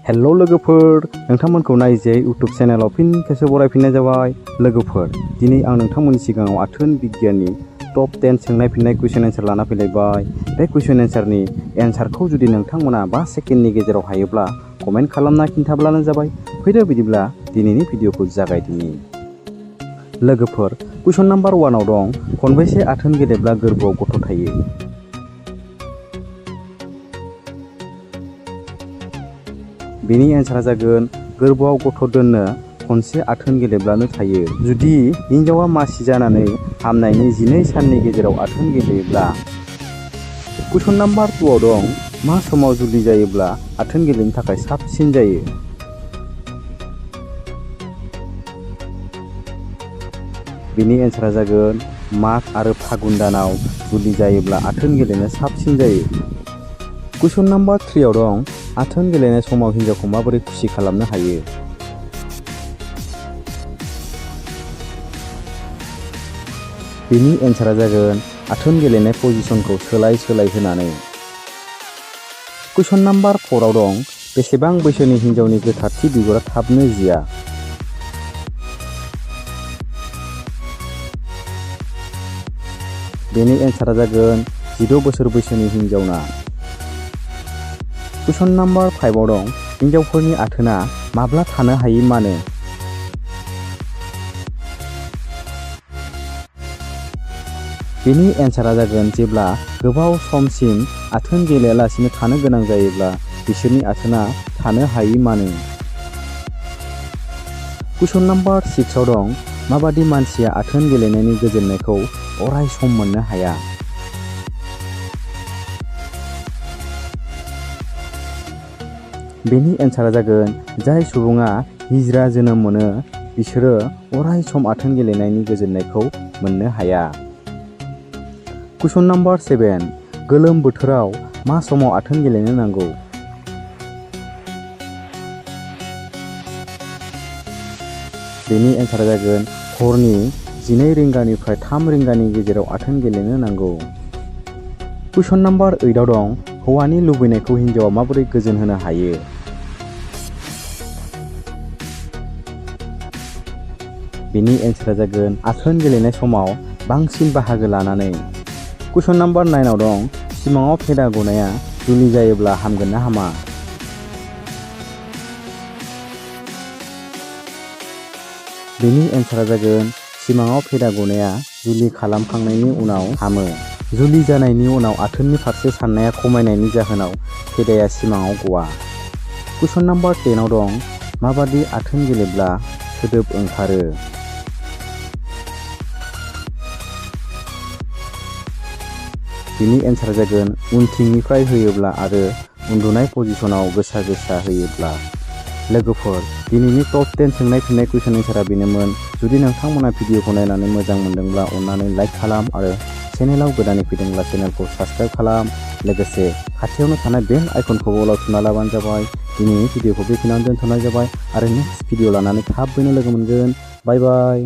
Hello लोगोफोर, नोंथांमोनखौ नायजाया YouTube चेनेलाव फिन खेबसे बरायफिननाय जाबाय। लोगोफोर, दिनै आं नोंथांमोननि सिगाङाव आथोन बिगियाननि टप 10 सोंनाय फिननाय कुइसन एन्सार लाना फैलायबाय। बे कुइसन एन्सारनि एन्सारखौ जुदि नोंथांमोना 5 सेकेन्डनि गेजेराव हायोब्ला कमेन्ट खालामना खिन्थाब्लानो जाबाय। फैदो बिदिब्ला दिनैनि भिडिअखौ जागायदिनि। लोगोफोर, कुइसन नाम्बार 1 आव दं, खनबेसे आथोन गेलेब्ला गोरबोआव गथ' थायो? बेनि एन्सारा जागोन गोरबोआव गथ' दोननो खनसे आथोन गेलेब्लानो थायो। जुदि हिन्जावा मासि जानानै हामनायनि 12 साननि गेजेराव आथोन गेलेयोब्ला। कुइसन नाम्बार 2 आव दं, मा समाव जुलि जायोब्ला आथोन गेलेनो थाखाय साबसिन जायो? बेनि एन्सारा जागोन माघ आरो फागुन दानाव जुलि जायोब्ला आथोन गेलेनो साबसिन जायो। कुइसन नाम्बार 3 आव दं, आथोन गेलेनाय समाव हिन्जावखौ माबोरै खुसि खालामनो हायो? बेनि एन्सारा जागोन आथोन गेलेनाय पजिशनखौ सोलाय होनानै। कुइसन नाम्बार 4 आव दं, बेसेबां बैसोनि हिन्जावनि गोथारथि बिगुरा थाबनो जिया? बेनि एन्सारा जागोन 16 बोसोर बैसोनि हिन्जावना। कुइसन नाम्बार 5 आव दं, हिन्जावफोरनि आथोना माब्ला थानो हायै मानो? बेनि एन्सारा जागोन जेब्ला गोबाव समसिम आथोन गेलेयालासिनो थानो गोनां जायोब्ला बिसोरनि आथोना थानो हायै मानो। कुइसन नाम्बार 6 आव दं, माबादि मानसिया आथोन गेलेनायनि गोजोननायखौ अराय सम मोननो हाया? बेनि एन्सारा जागोन जाय सुबुङा हिजरा जोनोम मोनो बिसोरो अराय सम आथोन गेलेनायनि गोजोननायखौ मोननो हाया। कुइसन नाम्बार 7, गोलोम बोथोराव मा समाव आथोन गेलेनो नांगौ? बेनि एन्सारा जागोन हरनि 12 रिंगानिफ्राय 3 रिंगानि गेजेराव आथोन गेलेनो नांगौ। कुइसन नाम्बार 8 आव दं, हौवानि लुबैनायखौ हिन्जावा माबोरै गोजोन होनो हायो? बेनि एन्सारा जागोन आथोन गेलेनाय समाव बांसिन बाहागो लानानै। कुइसन नाम्बार 9 आव दं, सिमाङाव फेदा गनाया जुलि जायोब्ला हामगोन ना हामा? बेनि एन्सारा जागोन सिमाङाव फेदा गनाया जुलि खालामखांनायनि उनाव हामो। जुलि जानायनि उनाव आथोननि फारसे साननाया खमायनायनि जाहोनाव फेदाया सिमाङाव गवा। कुइसन नाम्बार 10 आव दं, माबादि आथोन गेलेब्ला सोदोब ओंखारो? बेनि एन्सारा जागोन उनथिंनिफ्राय होयोब्ला आरो उन्दुनाय पजिशनाव गोसा होयोब्ला। लोगोफोर, दिनैनि टप 10 सोंनाय फिननाय कुइसन एन्सारा बेनोमोन। जुदि नोंथांमोना भिडिअखौ नायनानै मोजां मोनदोंब्ला अननानै लाइक खालाम आरो चेनेलाव गोदानै फैदोंब्ला चेनेलखौ साबस्क्राइब खालाम। लोगोसे खाथियावनो थानाय बेल आइकनखौ अलाव थुना लाबानो जाबाय। दिनैनि भिडिअखौ बेखिनियावनो दोनथ'नाय जाबाय आरो नेक्स्ट भिडिअ लानानै थाबैनो लोगो मोनगोन। बाय बाय।